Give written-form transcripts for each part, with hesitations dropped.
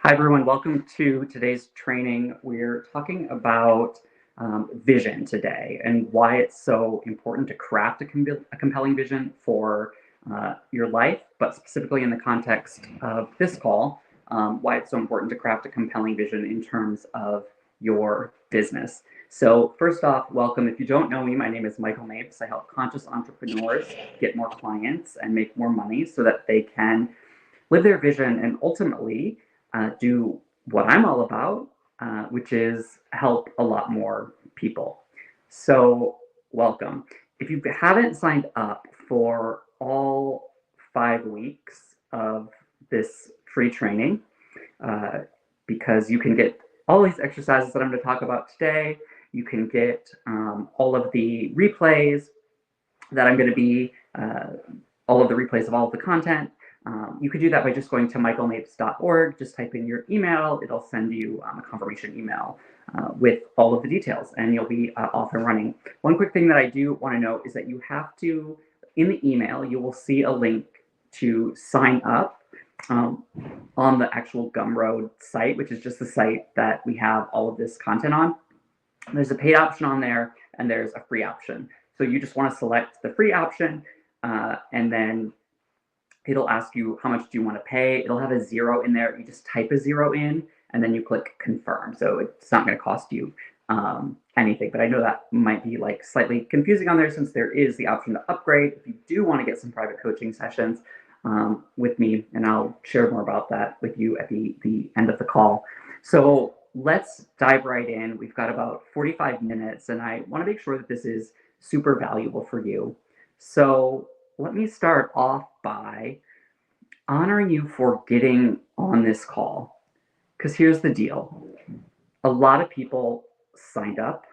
Hi, everyone. Welcome to today's training. We're talking about vision today and why it's so important to craft a compelling vision for your life, but specifically in the context of this call, why it's so important to craft a compelling vision in terms of your business. So first off, welcome. If you don't know me, my name is Michael Mapes. I help conscious entrepreneurs get more clients and make more money so that they can live their vision and ultimately do what I'm all about, which is help a lot more people. So, welcome. If you haven't signed up for all 5 weeks of this free training, uh, because you can get all these exercises that I'm going to talk about today, you can get all of the replays that I'm going to be, all of the replays of all of the content. You could do that by just going to michaelmapes.org, just type in your email, it'll send you a confirmation email with all of the details, and you'll be off and running. One quick thing that I do want to note is that you have to, in the email, you will see a link to sign up on the actual Gumroad site, which is just the site that we have all of this content on. There's a paid option on there, and there's a free option. So you just want to select the free option, and then it'll ask you how much do you want to pay. It'll have a 0 in there. You just type a 0 in, and then you click confirm. So it's not going to cost you anything. But I know that might be like slightly confusing on there since there is the option to upgrade if you do want to get some private coaching sessions with me, and I'll share more about that with you at the end of the call. So let's dive right in. We've got about 45 minutes, and I want to make sure that this is super valuable for you. So let me start off by honoring you for getting on this call. Because here's the deal. A lot of people signed up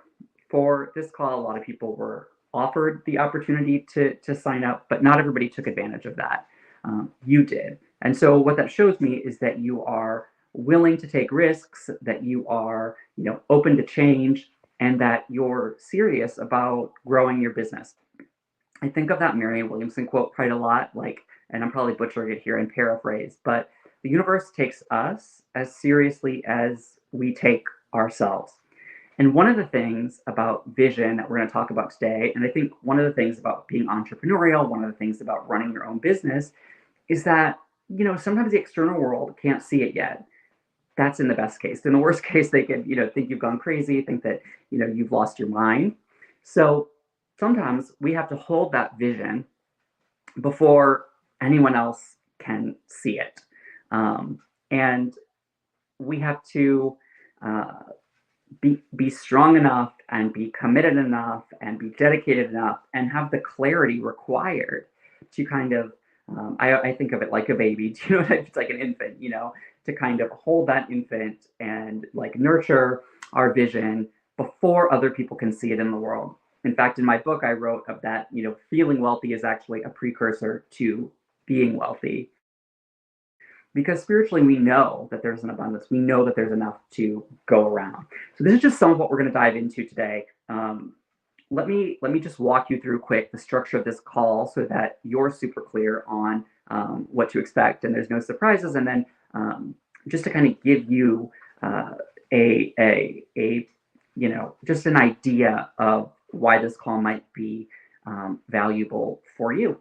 for this call. A lot of people were offered the opportunity to sign up, but not everybody took advantage of that. You did. And so what that shows me is that you are willing to take risks, that you are, open to change, and that you're serious about growing your business. I think of that Marianne Williamson quote quite a lot, and I'm probably butchering it here and paraphrase, but the universe takes us as seriously as we take ourselves. And one of the things about vision that we're going to talk about today, and I think one of the things about being entrepreneurial, one of the things about running your own business, is that, sometimes the external world can't see it yet. That's in the best case. In the worst case, they could, think you've gone crazy, think that, you've lost your mind. So sometimes we have to hold that vision before anyone else can see it. And we have to be strong enough and be committed enough and be dedicated enough and have the clarity required to kind of, I think of it like a baby, it's like an infant, to kind of hold that infant and nurture our vision before other people can see it in the world. In fact, in my book, I wrote of that, feeling wealthy is actually a precursor to being wealthy. Because spiritually, we know that there's an abundance. We know that there's enough to go around. So this is just some of what we're going to dive into today. Let me just walk you through quick the structure of this call so that you're super clear on what to expect and there's no surprises. And then just to kind of give you just an idea of why this call might be valuable for you.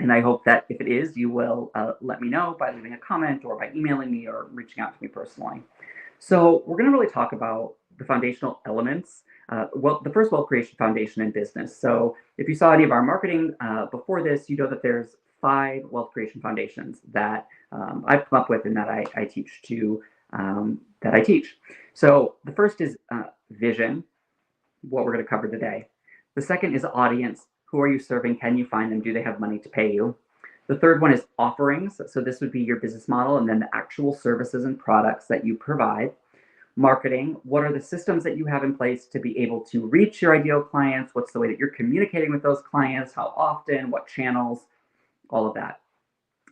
And I hope that if it is, you will let me know by leaving a comment or by emailing me or reaching out to me personally. So we're going to really talk about the foundational elements. The first wealth creation foundation in business. So if you saw any of our marketing before this, you know that there's 5 wealth creation foundations that I've come up with and that I teach to that I teach. So the first is vision, what we're going to cover today. The second is audience. Who are you serving? Can you find them? Do they have money to pay you? The third one is offerings. So this would be your business model and then the actual services and products that you provide. Marketing. What are the systems that you have in place to be able to reach your ideal clients? What's the way that you're communicating with those clients? How often? What channels? All of that.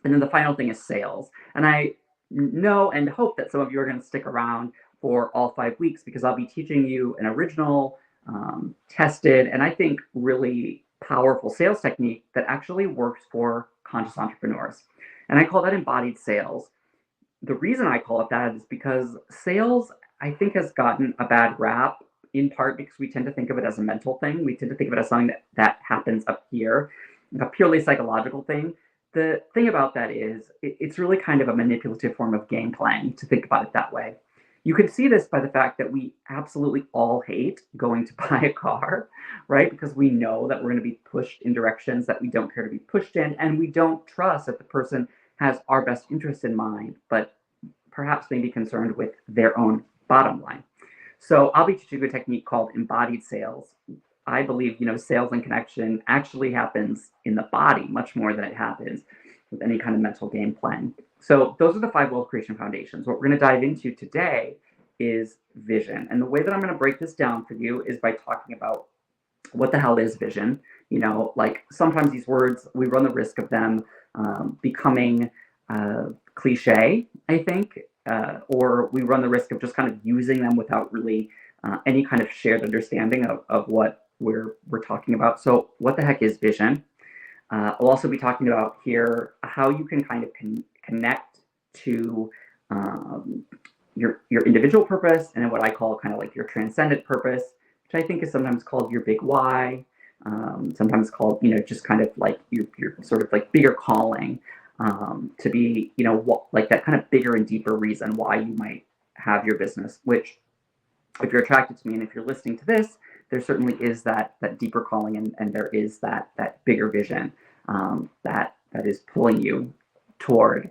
And then the final thing is sales. And I know and hope that some of you are going to stick around for all 5 weeks because I'll be teaching you an original, tested, and I think really powerful sales technique that actually works for conscious entrepreneurs. And I call that embodied sales. the reason I call it that is because sales, I think, has gotten a bad rap in part because we tend to think of it as a mental thing. We tend to think of it as something that happens up here, like a purely psychological thing. The thing about that is it's really kind of a manipulative form of game playing to think about it that way. You can see this by the fact that we absolutely all hate going to buy a car, right? Because we know that we're going to be pushed in directions that we don't care to be pushed in, and we don't trust that the person has our best interest in mind, but perhaps may be concerned with their own bottom line. So I'll be teaching you a technique called embodied sales. I believe, sales and connection actually happens in the body much more than it happens with any kind of mental game plan. So those are the 5 wealth creation foundations. What we're going to dive into today is vision. And the way that I'm going to break this down for you is by talking about what the hell is vision. Like sometimes these words, we run the risk of them becoming cliche, I think, or we run the risk of just kind of using them without really any kind of shared understanding of what we're talking about. So what the heck is vision? I'll also be talking about here how you can kind of connect to your individual purpose, and then what I call kind of like your transcendent purpose, which I think is sometimes called your big why, sometimes called, just kind of like your sort of like bigger calling, to be, like that kind of bigger and deeper reason why you might have your business, which if you're attracted to me and if you're listening to this, there certainly is that deeper calling, and there is that bigger vision that is pulling you toward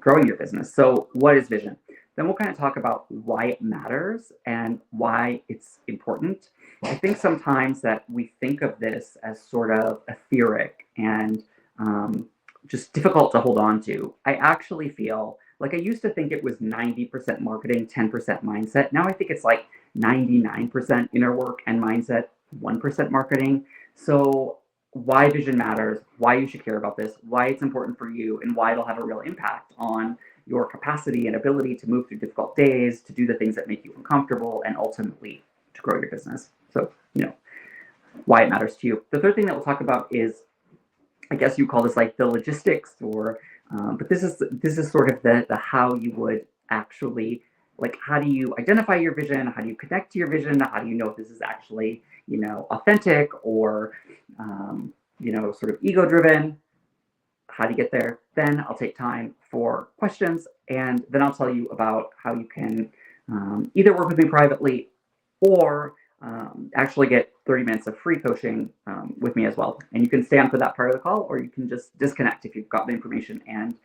growing your business. So what is vision? Then we'll kind of talk about why it matters and why it's important. I think sometimes that we think of this as sort of etheric and just difficult to hold on to. I actually feel like I used to think it was 90% marketing, 10% mindset. Now I think it's like 99% inner work and mindset, 1% marketing. So why vision matters, why you should care about this, why it's important for you, and why it'll have a real impact on your capacity and ability to move through difficult days, to do the things that make you uncomfortable, and ultimately to grow your business. So, why it matters to you. The third thing that we'll talk about is, I guess you call this like the logistics, or but this is sort of the how you would actually, like, how do you identify your vision, how do you connect to your vision, how do you know if this is actually authentic or sort of ego driven, how do you get there. Then I'll take time for questions, and then I'll tell you about how you can either work with me privately or actually get 30 minutes of free coaching with me as well. And you can stay on for that part of the call, or you can just disconnect if you've got the information and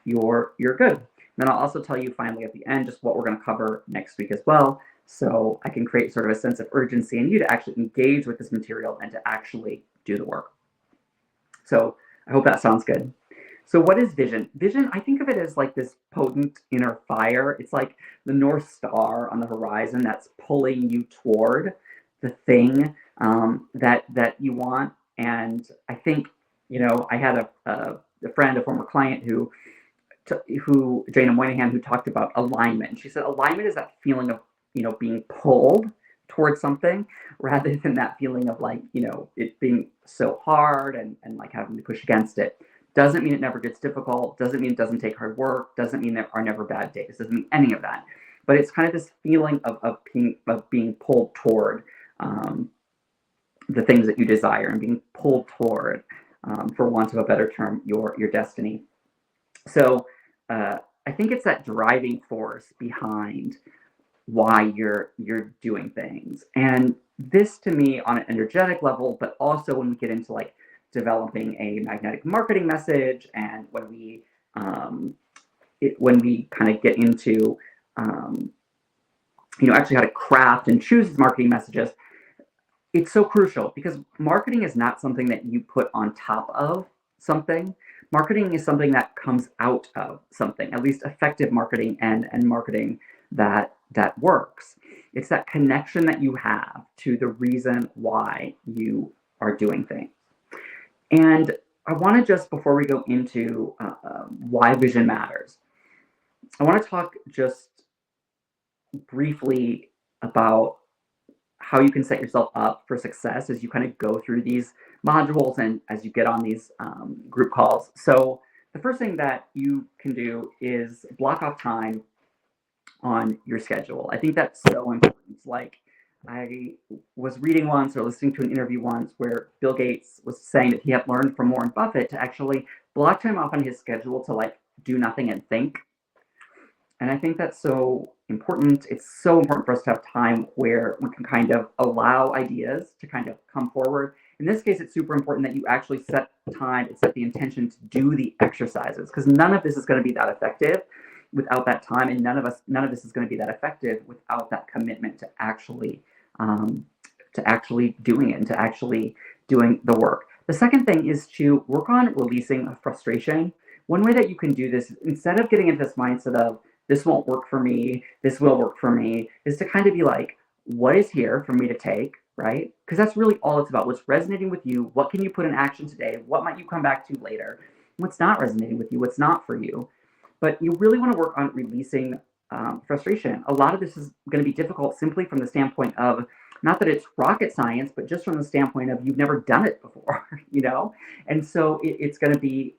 you're good. Then I'll also tell you finally at the end just what we're going to cover next week as well, so I can create sort of a sense of urgency in you to actually engage with this material and to actually do the work. So I hope that sounds good. So what is vision? Vision, I think of it as like this potent inner fire. It's like the North Star on the horizon that's pulling you toward the thing that you want. And I think, I had a friend, a former client who Jana Moynihan, who talked about alignment. She said alignment is that feeling of, being pulled towards something, rather than that feeling of like, it being so hard and like having to push against it. Doesn't mean it never gets difficult, doesn't mean it doesn't take hard work, doesn't mean there are never bad days, doesn't mean any of that. But it's kind of this feeling of being pulled toward the things that you desire, and being pulled toward, for want of a better term, your destiny. So I think it's that driving force behind why you're doing things. And this to me on an energetic level, but also when we get into like developing a magnetic marketing message, and when we kind of get into actually how to craft and choose these marketing messages, it's so crucial because marketing is not something that you put on top of something. Marketing is something that comes out of something, at least effective marketing and marketing that works. It's that connection that you have to the reason why you are doing things. And I want to just, before we go into why vision matters, I want to talk just briefly about how you can set yourself up for success as you kind of go through these modules and as you get on these group calls. So the first thing that you can do is block off time on your schedule. I think that's so important. Like, I was reading once or listening to an interview once where Bill Gates was saying that he had learned from Warren Buffett to actually block time off on his schedule to like do nothing and think. And I think that's so important. It's so important for us to have time where we can kind of allow ideas to kind of come forward. In this case, it's super important that you actually set time and set the intention to do the exercises, because none of this is going to be that effective without that time, and none of this is going to be that effective without that commitment um, to actually doing it and to actually doing the work. The second thing is to work on releasing frustration. One way that you can do this, instead of getting into this mindset of this won't work for me, this will work for me, is to kind of be like, what is here for me to take, right? Because that's really all it's about. What's resonating with you? What can you put in action today? What might you come back to later? What's not resonating with you? What's not for you? But you really want to work on releasing frustration. A lot of this is going to be difficult simply from the standpoint of not that it's rocket science, but just from the standpoint of you've never done it before, you know? And so it's going to be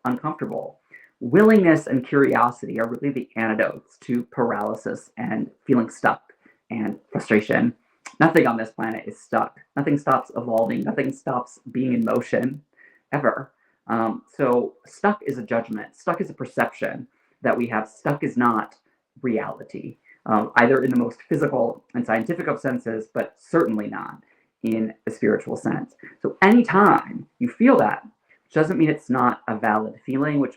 uncomfortable. Willingness and curiosity are really the antidotes to paralysis and feeling stuck and frustration. Nothing on this planet is stuck. Nothing stops evolving. Nothing stops being in motion ever. So stuck is a judgment. Stuck is a perception that we have. Stuck is not reality, either in the most physical and scientific of senses, but certainly not in a spiritual sense. So anytime you feel that, which doesn't mean it's not a valid feeling, which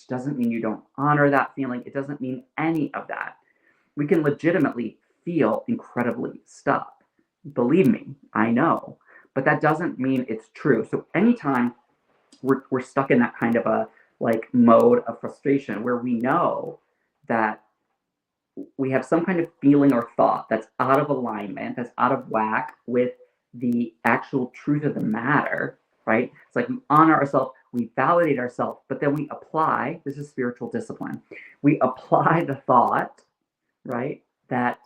doesn't mean you don't honor that feeling. It doesn't mean any of that. We can legitimately feel incredibly stuck. Believe me, I know, but that doesn't mean it's true. So anytime we're stuck in that kind of a like mode of frustration where we know that we have some kind of feeling or thought that's out of alignment, that's out of whack with the actual truth of the matter, right? It's like we honor ourselves, we validate ourselves, but then we apply, this is spiritual discipline, we apply the thought, right, that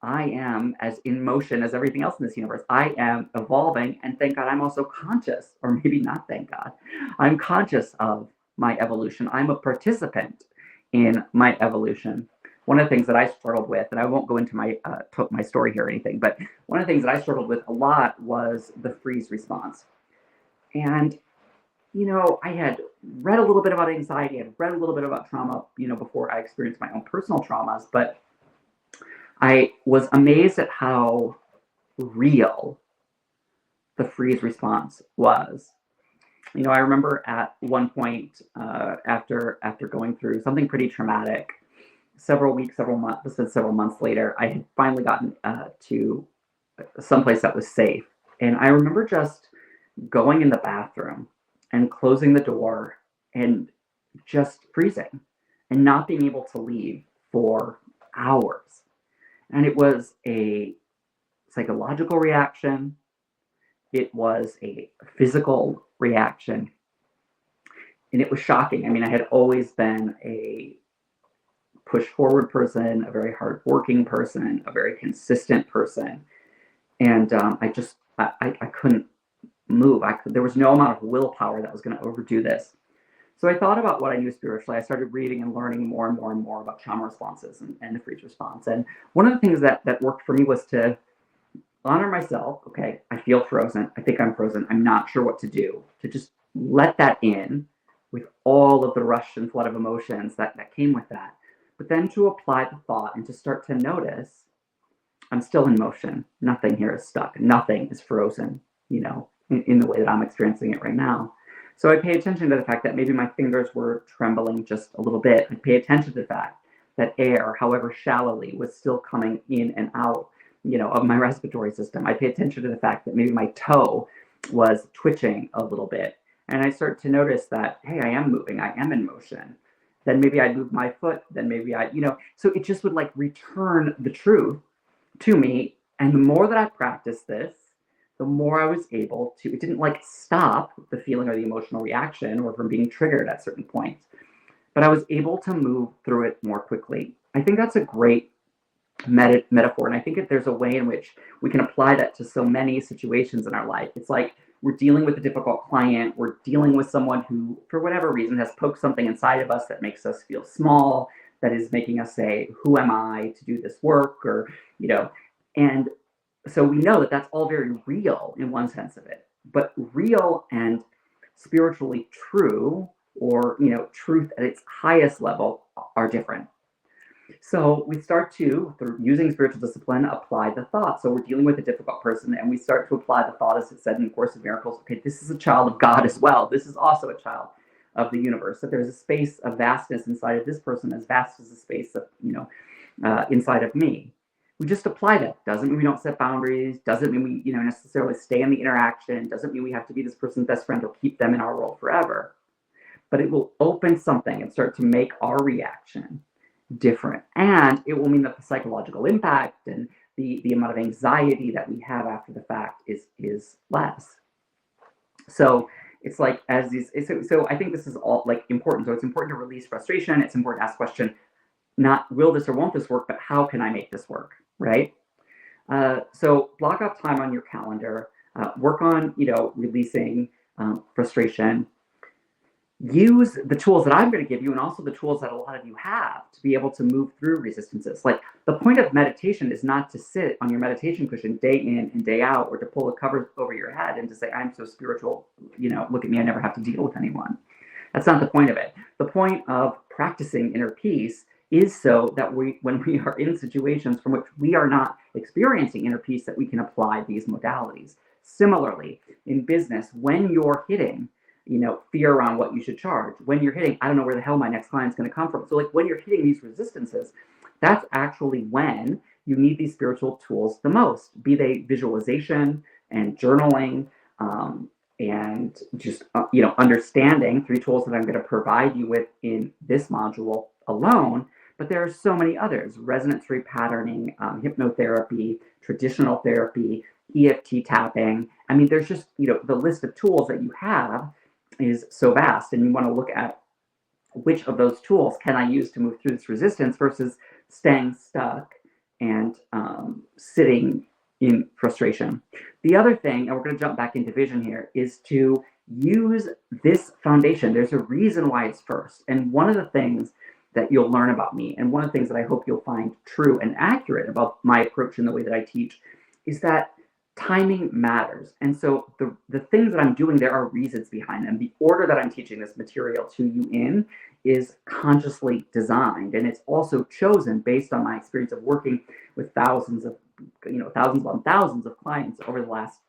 I am as in motion as everything else in this universe. I am evolving, and thank God I'm also conscious, or maybe not thank God. I'm conscious of my evolution. I'm a participant in my evolution. One of the things that I struggled with, and I won't go into my story here or anything, but one of the things that I struggled with a lot was the freeze response. And I had read a little bit about anxiety, I had read a little bit about trauma, before I experienced my own personal traumas, but I was amazed at how real the freeze response was. I remember at one point after going through something pretty traumatic, several months later, I had finally gotten to someplace that was safe, and I remember just going in the bathroom and closing the door and just freezing and not being able to leave for hours. And it was a psychological reaction. It was a physical reaction. And it was shocking. I mean, I had always been a push forward person, a very hardworking person, a very consistent person. And I couldn't move. There was no amount of willpower that was going to overdo this. So I thought about what I knew spiritually. I started reading and learning more and more and more about trauma responses and the freeze response. And one of the things that worked for me was to honor myself. Okay, I feel frozen. I think I'm frozen. I'm not sure what to do. To just let that in with all of the rush and flood of emotions that came with that. But then to apply the thought and to start to notice, I'm still in motion. Nothing here is stuck. Nothing is frozen, in the way that I'm experiencing it right now. So I pay attention to the fact that maybe my fingers were trembling just a little bit. I pay attention to the fact that air, however shallowly, was still coming in and out, of my respiratory system. I pay attention to the fact that maybe my toe was twitching a little bit. And I start to notice that, hey, I am moving, I am in motion. Then maybe I'd move my foot, then maybe so it just would like return the truth to me. And the more that I practiced this, the more I was able to, it didn't like stop the feeling or the emotional reaction or from being triggered at certain points, but I was able to move through it more quickly. I think that's a great metaphor. And I think that there's a way in which we can apply that to so many situations in our life. It's like we're dealing with a difficult client, we're dealing with someone who, for whatever reason, has poked something inside of us that makes us feel small, that is making us say, who am I to do this work? Or, and so we know that that's all very real in one sense of it, but real and spiritually true, or truth at its highest level, are different. So we start to, through using spiritual discipline, apply the thought. So we're dealing with a difficult person, and we start to apply the thought, as it said in the Course of Miracles. Okay, this is a child of God as well. This is also a child of the universe. That there's a space of vastness inside of this person, as vast as the space of inside of me. We just apply that. Doesn't mean we don't set boundaries. Doesn't mean we necessarily stay in the interaction. Doesn't mean we have to be this person's best friend or keep them in our world forever. But it will open something and start to make our reaction different. And it will mean that the psychological impact and the amount of anxiety that we have after the fact is less. So it's like, so I think this is all like important. So it's important to release frustration. It's important to ask the question, not will this or won't this work, but how can I make this work, right? So block off time on your calendar, work on, releasing frustration. Use the tools that I'm going to give you, and also the tools that a lot of you have, to be able to move through resistances. Like, the point of meditation is not to sit on your meditation cushion day in and day out, or to pull the covers over your head and to say, I'm so spiritual, look at me, I never have to deal with anyone. That's not the point of it. The point of practicing inner peace is so that when we are in situations from which we are not experiencing inner peace, that we can apply these modalities. Similarly, in business, when you're hitting fear around what you should charge, when you're hitting, I don't know where the hell my next client's going to come from. So like, when you're hitting these resistances, that's actually when you need these spiritual tools the most, be they visualization and journaling, and just, understanding 3 tools that I'm going to provide you with in this module alone. But there are so many others: resonance repatterning, hypnotherapy, traditional therapy, EFT tapping. I mean, there's just, the list of tools that you have is so vast, and you want to look at which of those tools can I use to move through this resistance versus staying stuck and sitting in frustration. The other thing, and we're going to jump back into vision here, is to use this foundation. There's a reason why it's first. And one of the things that you'll learn about me, and one of the things that I hope you'll find true and accurate about my approach and the way that I teach, is that timing matters. And so the things that I'm doing, there are reasons behind them. The order that I'm teaching this material to you in is consciously designed, and it's also chosen based on my experience of working with thousands upon thousands of clients over the last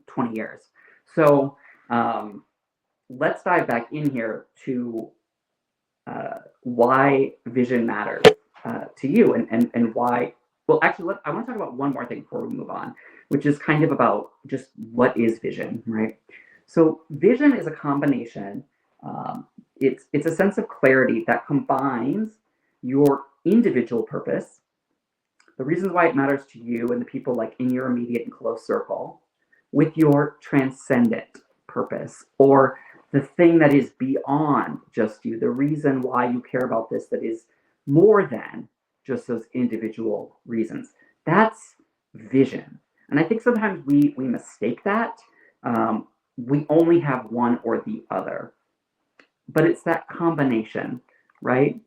20 years. So let's dive back in here to why vision matters to you, and why. Well, actually, I want to talk about one more thing before we move on, which is kind of about just what is vision, right? So vision is a combination. It's a sense of clarity that combines your individual purpose, the reasons why it matters to you and the people like in your immediate and close circle, with your transcendent purpose, or the thing that is beyond just you, the reason why you care about this that is more than just those individual reasons. That's vision. And I think sometimes we mistake that. We only have one or the other. But it's that combination, right?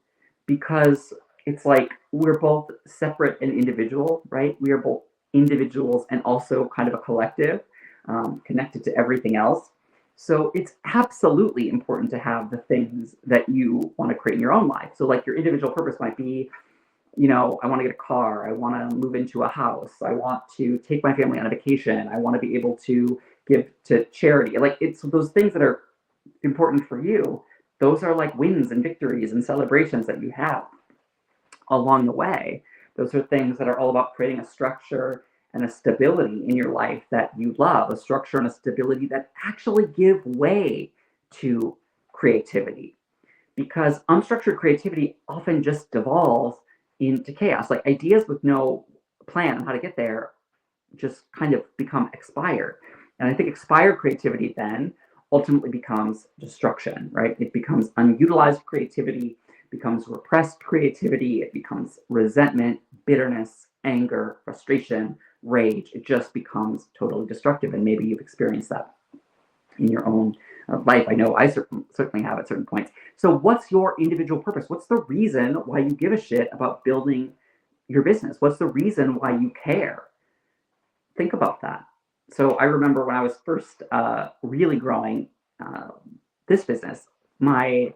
Because it's like we're both separate and individual, right? We are both individuals and also kind of a collective, connected to everything else. So it's absolutely important to have the things that you want to create in your own life. So like, your individual purpose might be, I want to get a car. I want to move into a house. I want to take my family on a vacation. I want to be able to give to charity. Like, it's those things that are important for you. Those are like wins and victories and celebrations that you have along the way. Those are things that are all about creating a structure and a stability in your life that you love, a structure and a stability that actually give way to creativity. Because unstructured creativity often just devolves into chaos. Like, ideas with no plan on how to get there just kind of become expired. And I think expired creativity then ultimately becomes destruction, right? It becomes unutilized creativity, becomes repressed creativity, it becomes resentment, bitterness, anger, frustration, rage, it just becomes totally destructive. And maybe you've experienced that in your own life. I know I certainly have at certain points. So, what's your individual purpose? What's the reason why you give a shit about building your business? What's the reason why you care? Think about that. So, I remember when I was first really growing uh, this business, my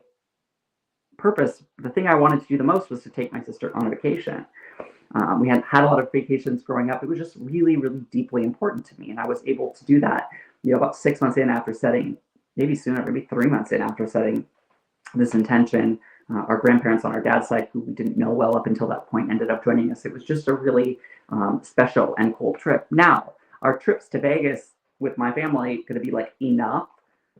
purpose, the thing I wanted to do the most was to take my sister on a vacation. We hadn't had a lot of vacations growing up. It was just really, really deeply important to me. And I was able to do that, about 6 months in after setting, maybe sooner, maybe 3 months in after setting this intention. Our grandparents on our dad's side, who we didn't know well up until that point, ended up joining us. It was just a really special and cool trip. Now, our trips to Vegas with my family going to be like enough,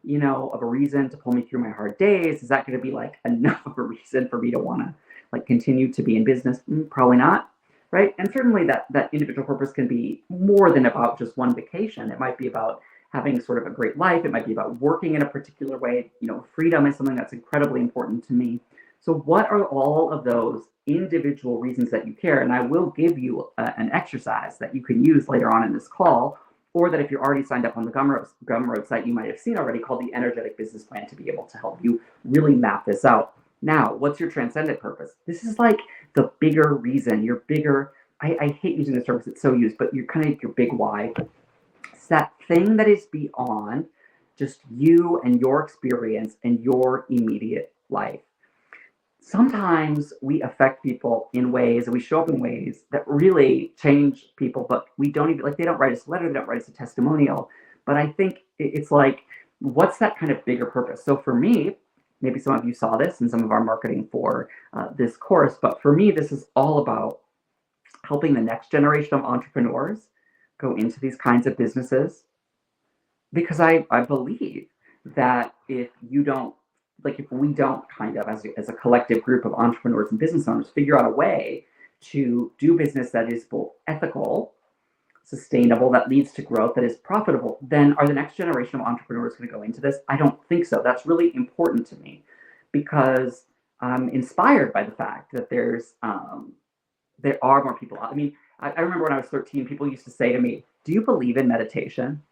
of a reason to pull me through my hard days? Is that going to be like enough of a reason for me to want to like continue to be in business? Probably not, right? And certainly that individual purpose can be more than about just one vacation. It might be about having sort of a great life. It might be about working in a particular way. Freedom is something that's incredibly important to me. So what are all of those individual reasons that you care? And I will give you an exercise that you can use later on in this call, or that if you're already signed up on the Gumroad site, you might have seen already, called the Energetic Business Plan, to be able to help you really map this out. Now, what's your transcendent purpose? This is like the bigger reason, your bigger, I hate using this term because it's so used, but you're kind of your big why. It's that thing that is beyond just you and your experience and your immediate life. Sometimes we affect people in ways, and we show up in ways that really change people, but we don't even, like, they don't write us a letter, they don't write us a testimonial. But I think it's like, what's that kind of bigger purpose? So for me, maybe some of you saw this in some of our marketing for this course, but for me, this is all about helping the next generation of entrepreneurs go into these kinds of businesses, because I believe that if you don't, like, if we don't kind of, as a collective group of entrepreneurs and business owners, figure out a way to do business that is both ethical, sustainable, that leads to growth, that is profitable, then are the next generation of entrepreneurs going to go into this? I don't think so. That's really important to me, because I'm inspired by the fact that there are more people. I mean, I remember when I was 13, people used to say to me, "Do you believe in meditation?"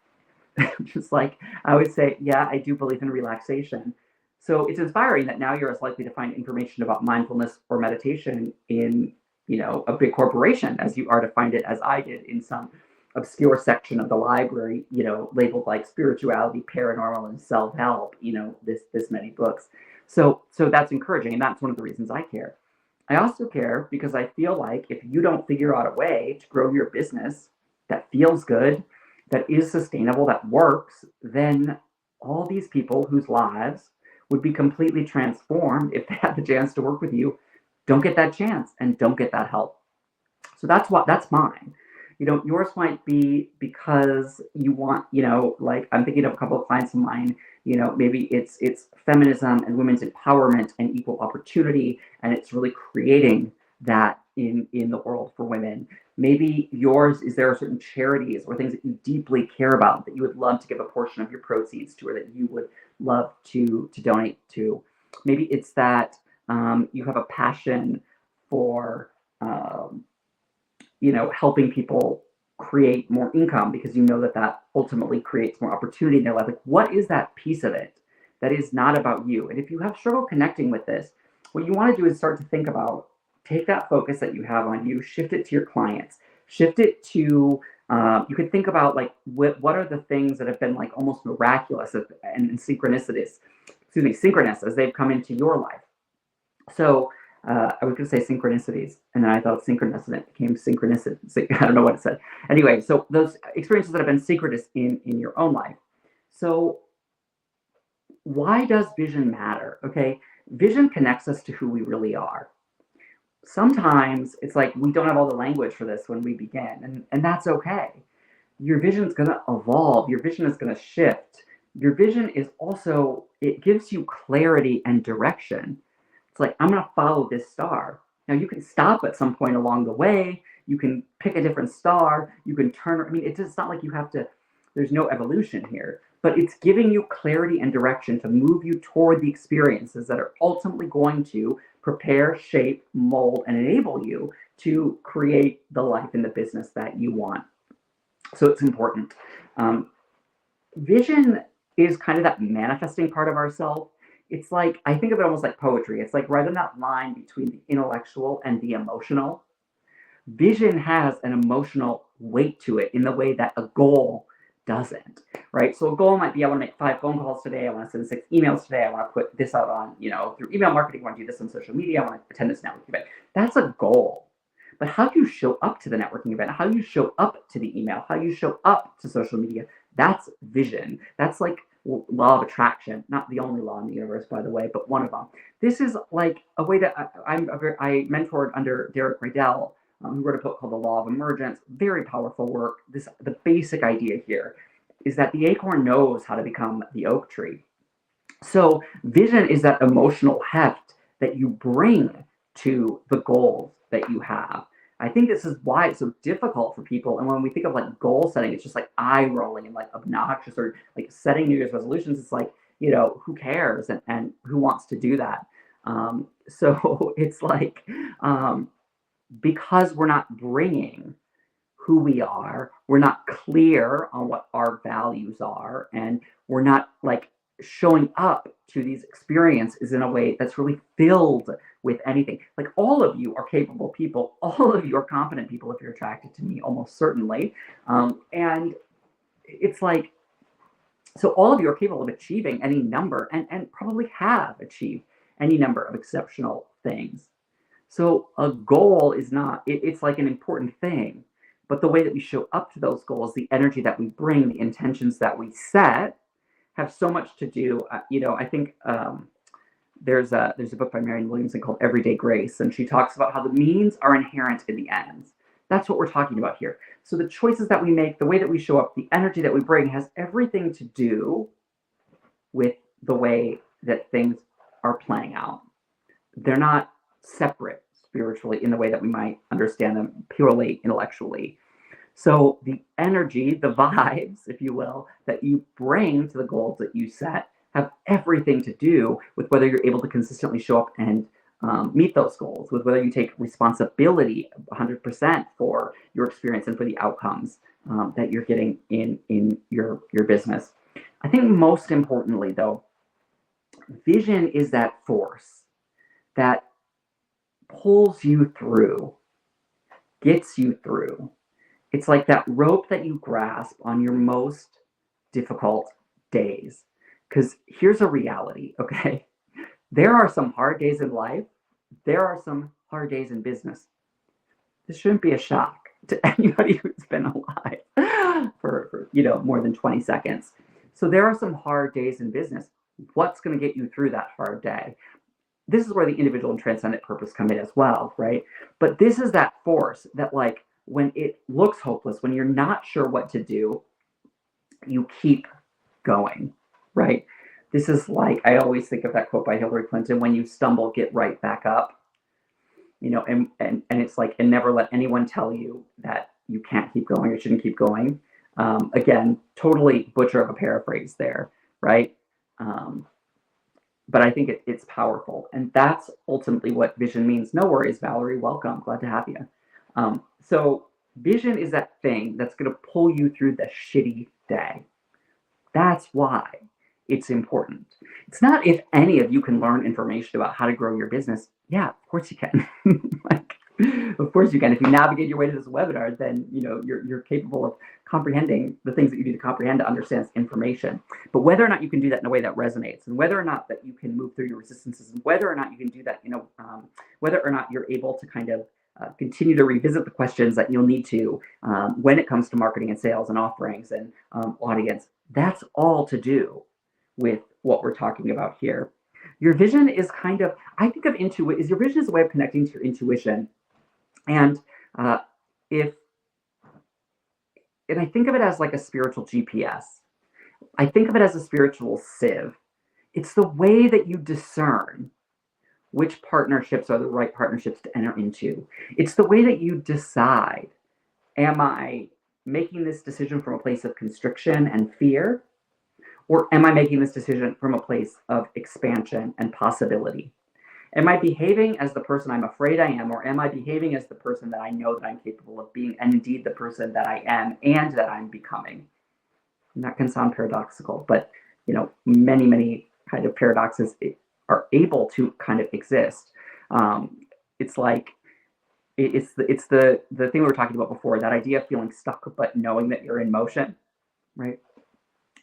Just like I would say, "Yeah, I do believe in relaxation." So it's inspiring that now you're as likely to find information about mindfulness or meditation in, a big corporation as you are to find it, as I did, in some obscure section of the library, labeled like spirituality, paranormal, and self-help, this many books. So that's encouraging, and that's one of the reasons I care. I also care because I feel like if you don't figure out a way to grow your business that feels good, that is sustainable, that works, then all these people whose lives would be completely transformed if they had the chance to work with you don't get that chance and don't get that help. So that's mine. Yours might be because you want, like, I'm thinking of a couple of clients of mine, maybe it's feminism and women's empowerment and equal opportunity, and it's really creating that in the world for women. Maybe yours is, there are certain charities or things that you deeply care about that you would love to give a portion of your proceeds to, or that you would love to donate to. Maybe it's that you have a passion for helping people create more income, because you know that ultimately creates more opportunity in their life. Like, what is that piece of it that is not about you? And if you have struggle connecting with this, what you want to do is start to think about, take that focus that you have on you, shift it to your clients, shift it to, you could think about, like, what are the things that have been like almost miraculous and synchronous as they've come into your life. So I was going to say synchronicities, and then I thought synchronous, and it became synchronicity. I don't know what it said. Anyway, so those experiences that have been synchronous in your own life. So why does vision matter? Okay, vision connects us to who we really are. Sometimes it's like we don't have all the language for this when we begin, and that's okay. Your vision is going to evolve. Your vision is going to shift. Your vision is also, it gives you clarity and direction. It's like, I'm going to follow this star. Now, you can stop at some point along the way. You can pick a different star. You can turn. I mean, it's not like you have to, there's no evolution here, but it's giving you clarity and direction to move you toward the experiences that are ultimately going to prepare, shape, mold, and enable you to create the life and the business that you want. So it's important. Um, Vision is kind of that manifesting part of ourself. It's like, I think of it almost like poetry. It's like right on that line between the intellectual and the emotional. Vision has an emotional weight to it in the way that a goal doesn't, right? So a goal might be, I want to make 5 phone calls today. I want to send 6 emails today. I want to put this out on, through email marketing. I want to do this on social media. I want to attend this networking event. That's a goal. But how you show up to the networking event, how you show up to the email, how you show up to social media, that's vision. That's like law of attraction, not the only law in the universe, by the way, but one of them. This is like a way that I mentored under Derek Riedel, who wrote a book called The Law of Emergence. Very powerful work. The basic idea here is that the acorn knows how to become the oak tree. So vision is that emotional heft that you bring to the goals that you have. I think this is why it's so difficult for people. And when we think of like goal setting, it's just like eye rolling and like obnoxious, or like setting New Year's resolutions. It's like, who cares, and who wants to do that? So it's like, because we're not bringing who we are, we're not clear on what our values are, and we're not like showing up to these experiences in a way that's really filled with anything. Like, all of you are capable people, all of you are competent people if you're attracted to me, almost certainly. And it's like, so all of you are capable of achieving any number, and probably have achieved any number of exceptional things. So a goal is not, it's like an important thing, but the way that we show up to those goals, the energy that we bring, the intentions that we set, have so much to do. I think there's a book by Marianne Williamson called Everyday Grace, and she talks about how the means are inherent in the ends. That's what we're talking about here. So the choices that we make, the way that we show up, the energy that we bring, has everything to do with the way that things are playing out. They're not separate spiritually in the way that we might understand them purely intellectually. So the energy, the vibes, if you will, that you bring to the goals that you set have everything to do with whether you're able to consistently show up and meet those goals, with whether you take responsibility 100% for your experience and for the outcomes that you're getting in your business. I think most importantly, though, vision is that force that pulls you through, gets you through. It's like that rope that you grasp on your most difficult days. Because here's a reality, okay? There are some hard days in life, there are some hard days in business. This shouldn't be a shock to anybody who's been alive for more than 20 seconds. So there are some hard days in business. What's going to get you through that hard day? This is where the individual and transcendent purpose come in as well, right? But this is that force that, like, when it looks hopeless, when you're not sure what to do, you keep going, right? This is like, I always think of that quote by Hillary Clinton: when you stumble, get right back up. And it's like, and never let anyone tell you that you can't keep going or shouldn't keep going. Again, totally butcher of a paraphrase there, right? But I think it's powerful, and that's ultimately what vision means. No worries, Valerie. Welcome. Glad to have you. So vision is that thing that's going to pull you through the shitty day. That's why it's important. It's not if any of you can learn information about how to grow your business. Yeah, of course you can. Like, of course you can. If you navigate your way to this webinar, then you're capable of comprehending the things that you need to comprehend to understand this information. But whether or not you can do that in a way that resonates, and whether or not that you can move through your resistances, and whether or not you can do that, whether or not you're able to kind of continue to revisit the questions that you'll need to when it comes to marketing and sales and offerings and audience, that's all to do with what we're talking about here. Your vision is kind of, I think of your vision is a way of connecting to your intuition. And if and I think of it as like a spiritual GPS. I think of it as a spiritual sieve. It's the way that you discern which partnerships are the right partnerships to enter into. It's the way that you decide, am I making this decision from a place of constriction and fear? Or am I making this decision from a place of expansion and possibility? Am I behaving as the person I'm afraid I am, or am I behaving as the person that I know that I'm capable of being, and indeed the person that I am and that I'm becoming? And that can sound paradoxical, but many kind of paradoxes are able to kind of exist. It's like it's the thing we were talking about before, that idea of feeling stuck but knowing that you're in motion, right?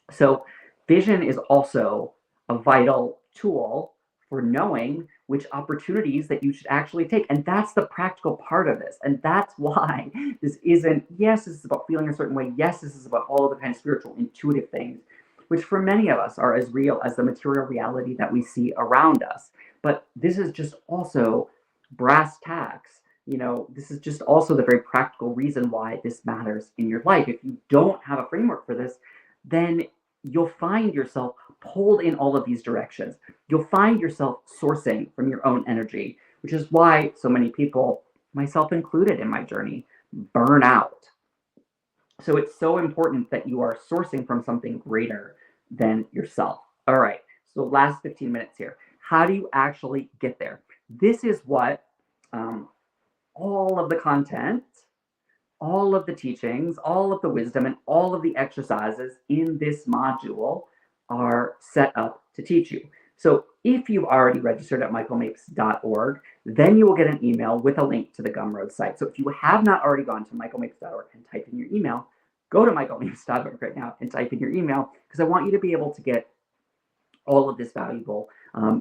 So vision is also a vital tool for knowing which opportunities that you should actually take. And that's the practical part of this. And that's why this isn't, yes, this is about feeling a certain way. Yes, this is about all of the kind of spiritual, intuitive things, which for many of us are as real as the material reality that we see around us. But this is just also brass tacks. This is just also the very practical reason why this matters in your life. If you don't have a framework for this, then you'll find yourself pulled in all of these directions. You'll find yourself sourcing from your own energy, which is why so many people, myself included in my journey, burn out. So it's so important that you are sourcing from something greater than yourself. All right, so last 15 minutes here. How do you actually get there? This is what all of the content, all of the teachings, all of the wisdom, and all of the exercises in this module are set up to teach you. So if you've already registered at michaelmapes.org, then you will get an email with a link to the Gumroad site. So if you have not already gone to michaelmapes.org and type in your email, go to michaelmapes.org right now and type in your email, because I want you to be able to get all of this valuable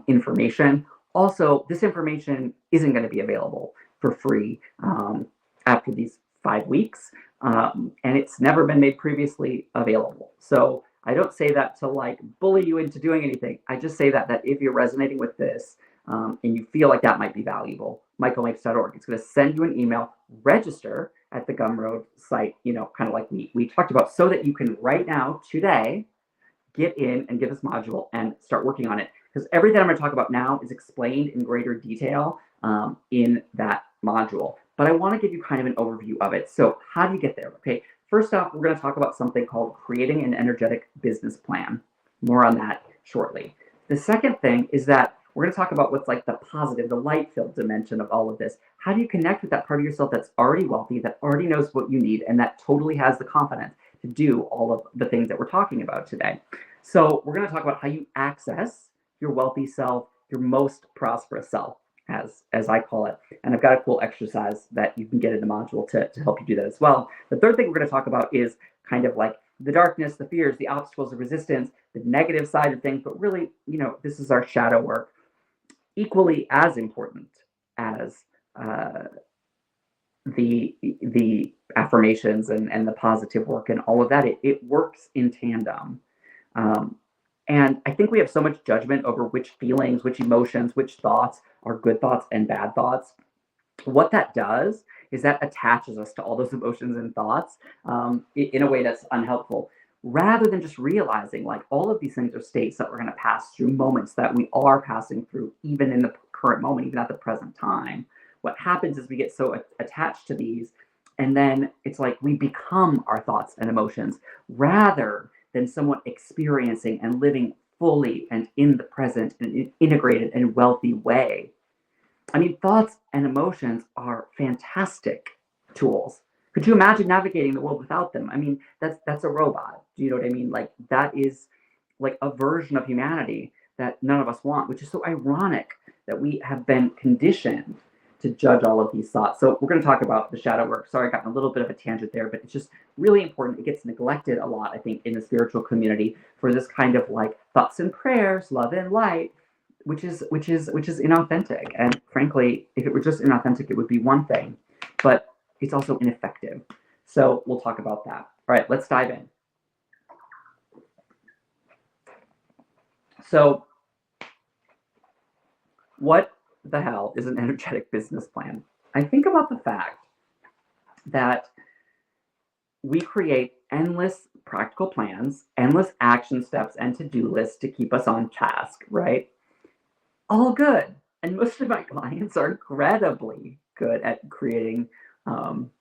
information. Also, this information isn't going to be available for free after these 5 weeks, and it's never been made previously available. So I don't say that to like bully you into doing anything. I just say that if you're resonating with this and you feel like that might be valuable, michaelmapes.org, it's going to send you an email. Register at the Gumroad site, kind of like we talked about, so that you can right now, today, get in and get this module and start working on it. Because everything I'm going to talk about now is explained in greater detail in that module. But I want to give you kind of an overview of it. So how do you get there? Okay, first off, we're going to talk about something called creating an energetic business plan. More on that shortly. The second thing is that we're going to talk about what's like the positive, the light-filled dimension of all of this. How do you connect with that part of yourself that's already wealthy, that already knows what you need, and that totally has the confidence to do all of the things that we're talking about today? So we're going to talk about how you access your wealthy self, your most prosperous self, as I call it. And I've got a cool exercise that you can get in the module to help you do that as well. The third thing we're going to talk about is kind of like the darkness, the fears, the obstacles, the resistance, the negative side of things. But really, this is our shadow work, equally as important as the affirmations and the positive work and all of that. It works in tandem. And I think we have so much judgment over which feelings, which emotions, which thoughts are good thoughts and bad thoughts. What that does is that attaches us to all those emotions and thoughts in a way that's unhelpful, rather than just realizing like all of these things are states that we're going to pass through, moments that we are passing through, even in the current moment, even at the present time. What happens is we get so attached to these, and then it's like we become our thoughts and emotions, rather than someone experiencing and living fully and in the present in an integrated and wealthy way. I mean, thoughts and emotions are fantastic tools. Could you imagine navigating the world without them? I mean, that's a robot. Do you know what I mean? Like, that is like a version of humanity that none of us want, which is so ironic that we have been conditioned to judge all of these thoughts. So we're going to talk about the shadow work. Sorry, I got in a little bit of a tangent there, but it's just really important. It gets neglected a lot, I think, in the spiritual community for this kind of like thoughts and prayers, love and light, which is inauthentic. And frankly, if it were just inauthentic, it would be one thing, but it's also ineffective. So we'll talk about that. All right, let's dive in. So what the hell is an energetic business plan? I think about the fact that we create endless practical plans, endless action steps, and to-do lists to keep us on task, right? All good. And most of my clients are incredibly good at creating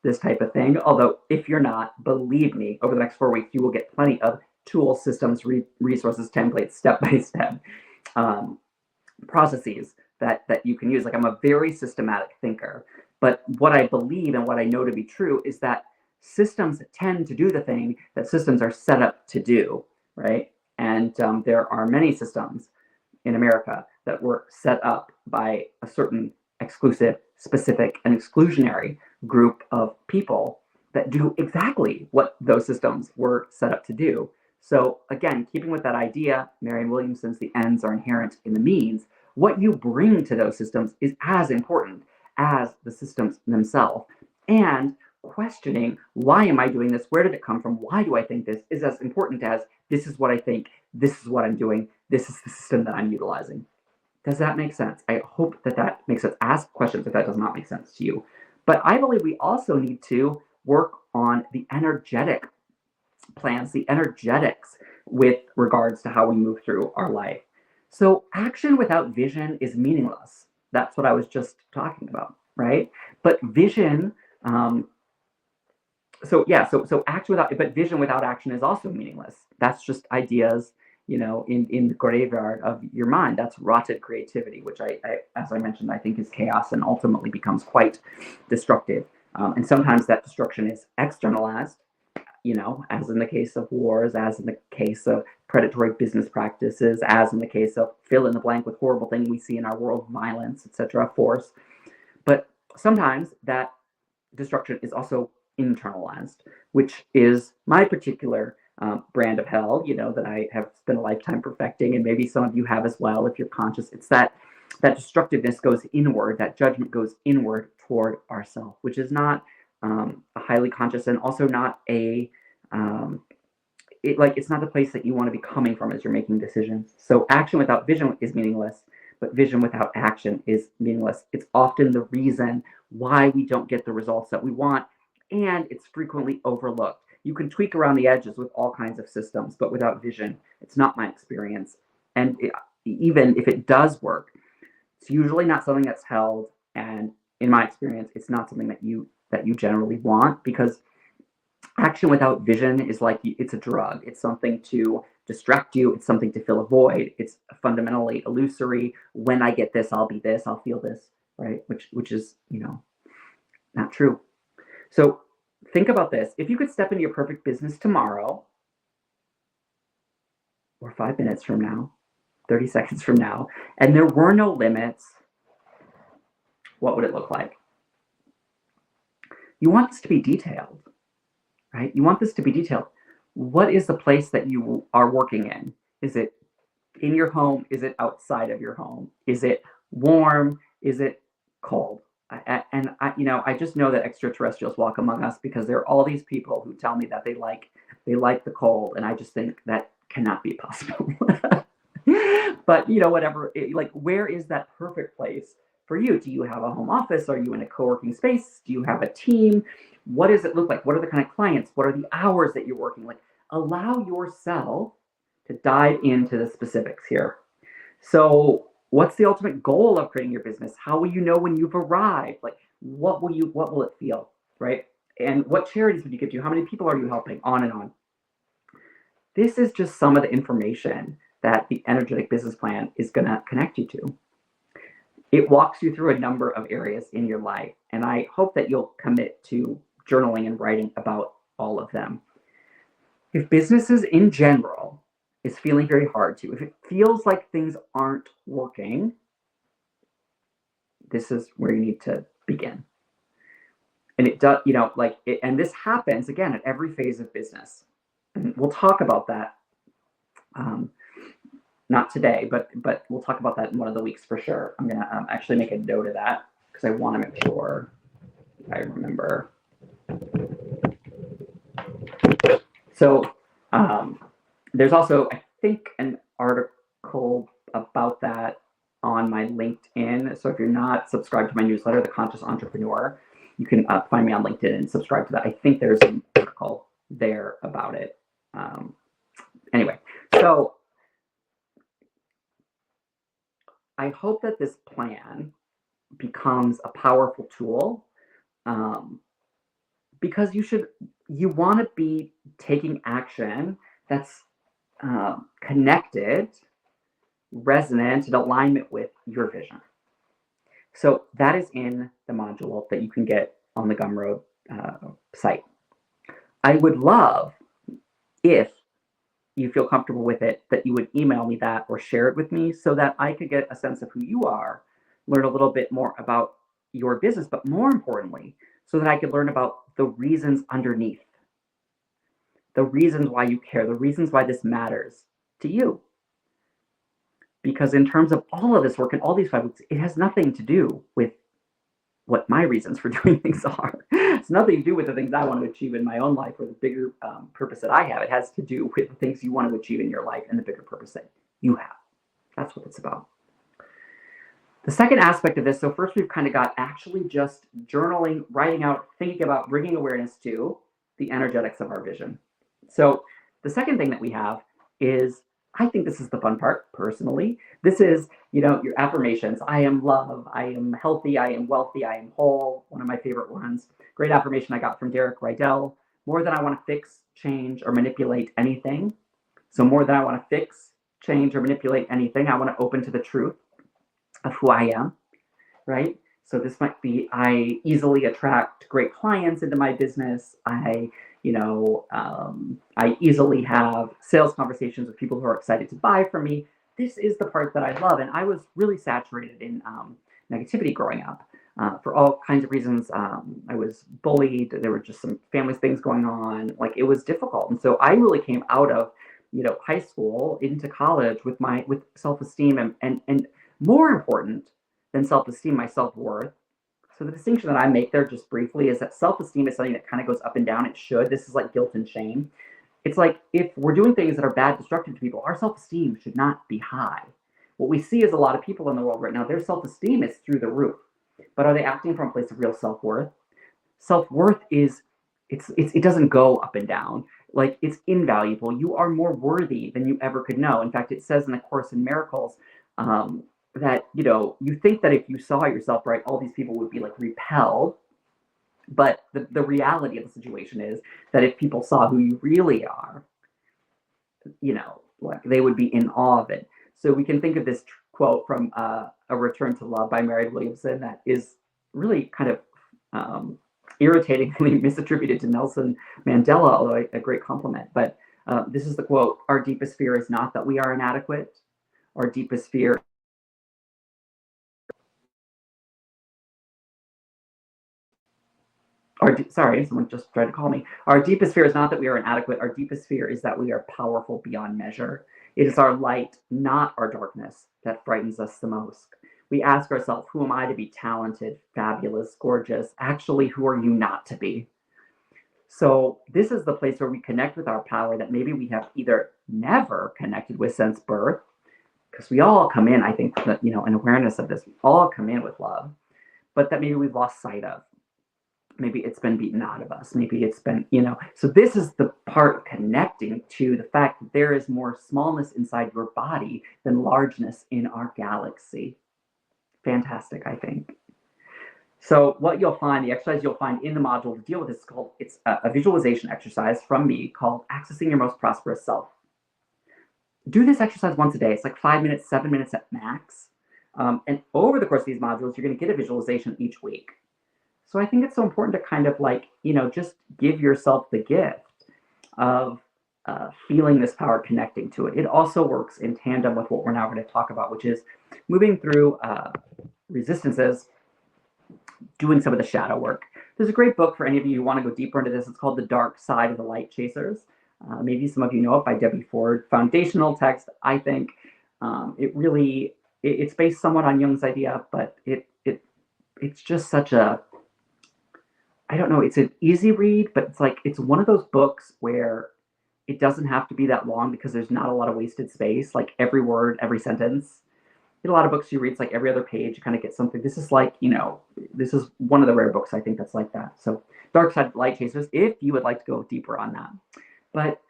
this type of thing. Although if you're not, believe me, over the next 4 weeks, you will get plenty of tools, systems, resources, templates, step-by-step processes that you can use. Like, I'm a very systematic thinker, but what I believe and what I know to be true is that systems tend to do the thing that systems are set up to do, right? And there are many systems in America that were set up by a certain exclusive, specific, and exclusionary group of people that do exactly what those systems were set up to do. So, again, keeping with that idea, Marianne Williamson's the ends are inherent in the means, what you bring to those systems is as important as the systems themselves. And questioning, why am I doing this? Where did it come from? Why do I think this? Is as important as, this is what I think, this is what I'm doing, this is the system that I'm utilizing. Does that make sense? I hope that that makes sense. Ask questions if that does not make sense to you. But I believe we also need to work on the energetic plans, the energetics with regards to how we move through our life. So action without vision is meaningless. That's what I was just talking about, right? But vision, so action without, but vision without action is also meaningless. That's just ideas, in the graveyard of your mind. That's rotted creativity, which as I mentioned, I think is chaos and ultimately becomes quite destructive. And sometimes that destruction is externalized, as in the case of wars, as in the case of predatory business practices, as in the case of fill in the blank with horrible thing we see in our world, violence, etc., force. But sometimes that destruction is also internalized, which is my particular brand of hell, that I have spent a lifetime perfecting, and maybe some of you have as well if you're conscious. It's that destructiveness goes inward, that judgment goes inward toward ourselves, which is not a highly conscious, and also not it's not the place that you want to be coming from as you're making decisions. So action without vision is meaningless, but vision without action is meaningless. It's often the reason why we don't get the results that we want, and it's frequently overlooked. You can tweak around the edges with all kinds of systems, but without vision, it's not my experience. And even if it does work, it's usually not something that's held, and in my experience, it's not something that you generally want, because action without vision is like, it's a drug. It's something to distract you. It's something to fill a void. It's fundamentally illusory. When I get this, I'll be this, I'll feel this, right? Which is, not true. So think about this. If you could step into your perfect business tomorrow, or 5 minutes from now, 30 seconds from now, and there were no limits, what would it look like? You want this to be detailed, right? You want this to be detailed. What is the place that you are working in? Is it in your home? Is it outside of your home? Is it warm? Is it cold? I just know that extraterrestrials walk among us, because there are all these people who tell me that they like the cold, and I just think that cannot be possible. But whatever. Where is that perfect place for you? Do you have a home office? Are you in a co-working space? Do you have a team? What does it look like? What are the kind of clients? What are the hours that you're working? Allow yourself to dive into the specifics here. So, what's the ultimate goal of creating your business? How will you know when you've arrived? What will it feel, right? And what charities would you give to? How many people are you helping? On and on. This is just some of the information that the energetic business plan is going to connect you to. It walks you through a number of areas in your life, and I hope that you'll commit to journaling and writing about all of them. If businesses in general is feeling very hard to, if it feels like things aren't working, this is where you need to begin. And it does, and this happens again at every phase of business. And we'll talk about that. Not today, but we'll talk about that in one of the weeks for sure. I'm gonna actually make a note of that, because I want to make sure I remember. So there's also, I think, an article about that on my LinkedIn. So if you're not subscribed to my newsletter, The Conscious Entrepreneur, you can find me on LinkedIn and subscribe to that. I think there's an article there about it. Anyway, so I hope that this plan becomes a powerful tool, because you want to be taking action that's connected, resonant, in alignment with your vision. So that is in the module that you can get on the Gumroad site. I would love if you feel comfortable with it, that you would email me that or share it with me so that I could get a sense of who you are, learn a little bit more about your business, but more importantly, so that I could learn about the reasons underneath, the reasons why you care, the reasons why this matters to you. Because in terms of all of this work and all these 5 weeks, it has nothing to do with what my reasons for doing things are. It's nothing to do with the things I want to achieve in my own life or the bigger purpose that I have. It has to do with the things you want to achieve in your life and the bigger purpose that you have. That's what it's about. The second aspect of this, so first we've kind of got actually just journaling, writing out, thinking about, bringing awareness to the energetics of our vision. So the second thing that we have is, I think this is the fun part personally. This is, your affirmations. I am love, I am healthy, I am wealthy, I am whole. One of my favorite ones. Great affirmation I got from Derek Rydell. More than I want to fix, change, or manipulate anything. So more than I want to fix, change, or manipulate anything, I want to open to the truth of who I am, right? So this might be, I easily attract great clients into my business. I easily have sales conversations with people who are excited to buy from me. This is the part that I love. And I was really saturated in negativity growing up for all kinds of reasons. I was bullied. There were just some family things going on. Like, it was difficult. And so I really came out of, high school into college with self-esteem and more important than self-esteem, my self-worth. So the distinction that I make there just briefly is that self-esteem is something that kind of goes up and down. It should. This is like guilt and shame. It's like, if we're doing things that are bad, destructive to people, our self-esteem should not be high. What we see is a lot of people in the world right now, their self-esteem is through the roof. But are they acting from a place of real self-worth? Self-worth is, it doesn't go up and down. Like, it's invaluable. You are more worthy than you ever could know. In fact, it says in the Course in Miracles, that you think that if you saw yourself right, all these people would be like repelled, but the reality of the situation is that if people saw who you really are, like, they would be in awe of it. So we can think of this quote from A Return to Love by Mary Williamson that is really kind of irritatingly misattributed to Nelson Mandela, although a great compliment. But this is the quote: "Our deepest fear is not that we are inadequate. Our deepest fear sorry, someone just tried to call me. Our deepest fear is not that we are inadequate. Our deepest fear is that we are powerful beyond measure. It is our light, not our darkness, that frightens us the most. We ask ourselves, who am I to be talented, fabulous, gorgeous? Actually, who are you not to be?" So this is the place where we connect with our power that maybe we have either never connected with since birth, because we all come in, I think, an awareness of this. We all come in with love, but that maybe we've lost sight of. Maybe it's been beaten out of us. Maybe it's been, So this is the part connecting to the fact that there is more smallness inside your body than largeness in our galaxy. Fantastic, I think. So what you'll find, the exercise you'll find in the module to deal with this is called, it's a visualization exercise from me called Accessing Your Most Prosperous Self. Do this exercise once a day. It's like 5 minutes, 7 minutes at max. And over the course of these modules, you're going to get a visualization each week. So I think it's so important to kind of just give yourself the gift of feeling this power, connecting to it. It also works in tandem with what we're now going to talk about, which is moving through resistances, doing some of the shadow work. There's a great book for any of you who want to go deeper into this. It's called The Dark Side of the Light Chasers. Maybe some of you know it, by Debbie Ford. Foundational text, I think. It's based somewhat on Jung's idea, but it's just such a, I don't know, it's an easy read, but it's one of those books where it doesn't have to be that long because there's not a lot of wasted space, like every word, every sentence. In a lot of books you read, it's like every other page, you kind of get something. This is this is one of the rare books I think that's like that. So Dark Side Light Chasers, if you would like to go deeper on that. But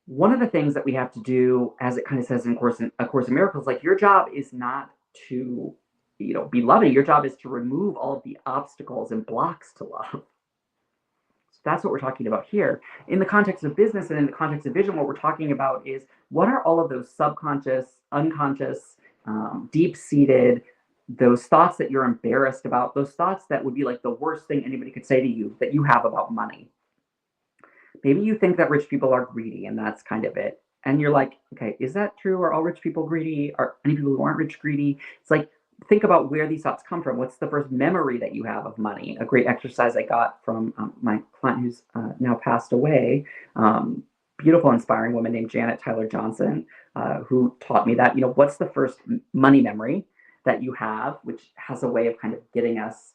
one of the things that we have to do, as it kind of says in A Course in Miracles, like, your job is not to be loving. Your job is to remove all of the obstacles and blocks to love. So that's what we're talking about here. In the context of business and in the context of vision, what we're talking about is, what are all of those subconscious, unconscious, deep-seated those thoughts that you're embarrassed about, those thoughts that would be like the worst thing anybody could say to you that you have about money. Maybe you think that rich people are greedy and that's kind of it. And you're like, okay, is that true? Are all rich people greedy? Are any people who aren't rich greedy? It's like, think about where these thoughts come from. What's the first memory that you have of money? A great exercise I got from my client who's now passed away, beautiful, inspiring woman named Janet Tyler Johnson, who taught me that, what's the first money memory that you have, which has a way of kind of getting us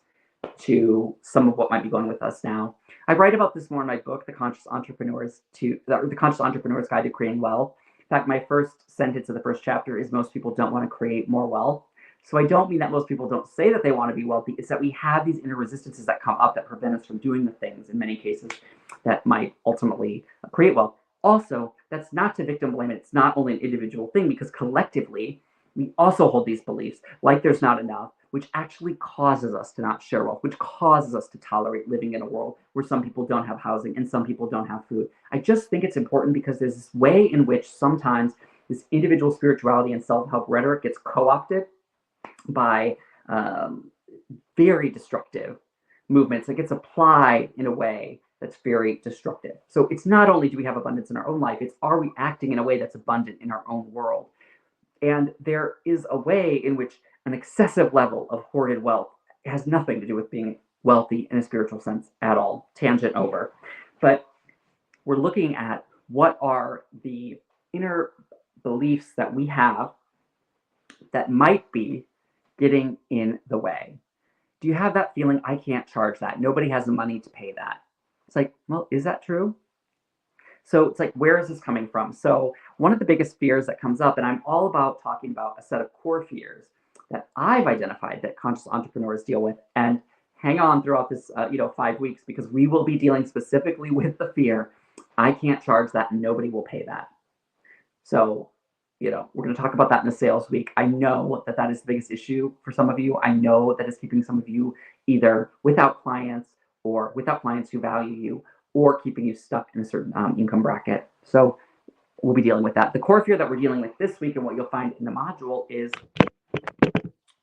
to some of what might be going with us now. I write about this more in my book, The Conscious Entrepreneur's Guide to Creating Wealth. In fact, my first sentence of the first chapter is most people don't want to create more wealth. So I don't mean that most people don't say that they want to be wealthy. It's that we have these inner resistances that come up that prevent us from doing the things in many cases that might ultimately create wealth. Also, that's not to victim blame it. It's not only an individual thing, because collectively, we also hold these beliefs like there's not enough, which actually causes us to not share wealth, which causes us to tolerate living in a world where some people don't have housing and some people don't have food. I just think it's important because there's this way in which sometimes this individual spirituality and self-help rhetoric gets co-opted by very destructive movements. It gets applied in a way that's very destructive. So it's not only do we have abundance in our own life, it's are we acting in a way that's abundant in our own world? And there is a way in which an excessive level of hoarded wealth has nothing to do with being wealthy in a spiritual sense at all. Tangent over. But we're looking at what are the inner beliefs that we have that might be getting in the way. Do you have that feeling, I can't charge that? Nobody has the money to pay that. It's like, well, is that true? So it's like, where is this coming from? So one of the biggest fears that comes up, and I'm all about talking about a set of core fears that I've identified that conscious entrepreneurs deal with. And hang on throughout this, 5 weeks, because we will be dealing specifically with the fear, I can't charge that and nobody will pay that. So, we're going to talk about that in the sales week. I know that that is the biggest issue for some of you. I know that is keeping some of you either without clients or without clients who value you, or keeping you stuck in a certain income bracket. So we'll be dealing with that. The core fear that we're dealing with this week and what you'll find in the module is,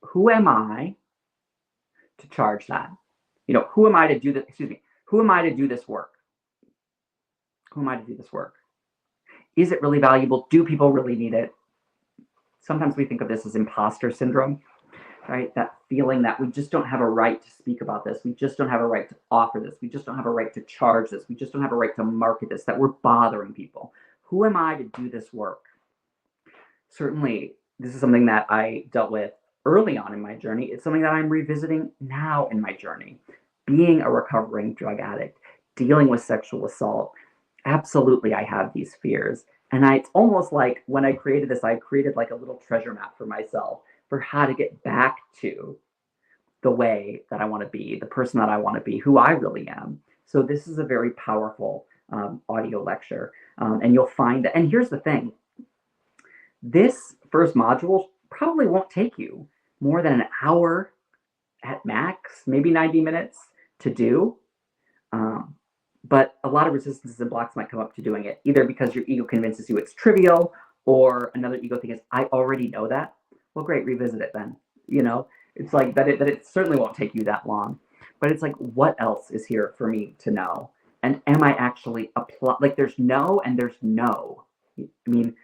who am I to charge that? Who am I to do this? Who am I to do this work? Who am I to do this work? Is it really valuable? Do people really need it? Sometimes we think of this as imposter syndrome, right? That feeling that we just don't have a right to speak about this. We just don't have a right to offer this. We just don't have a right to charge this. We just don't have a right to market this, that we're bothering people. Who am I to do this work? Certainly, this is something that I dealt with early on in my journey. It's something that I'm revisiting now in my journey. Being a recovering drug addict, dealing with sexual assault, absolutely I have these fears. And it's almost like when I created this, I created like a little treasure map for myself for how to get back to the way that I want to be, the person that I want to be, who I really am. So this is a very powerful audio lecture. And you'll find that, and here's the thing, this first module probably won't take you more than an hour at max, maybe 90 minutes to do. But a lot of resistances and blocks might come up to doing it, either because your ego convinces you it's trivial, or another ego thing is, I already know that. Well, great, revisit it then. It's like that it certainly won't take you that long. But it's like, what else is here for me to know? And am I actually like, there's no and there's no. I mean,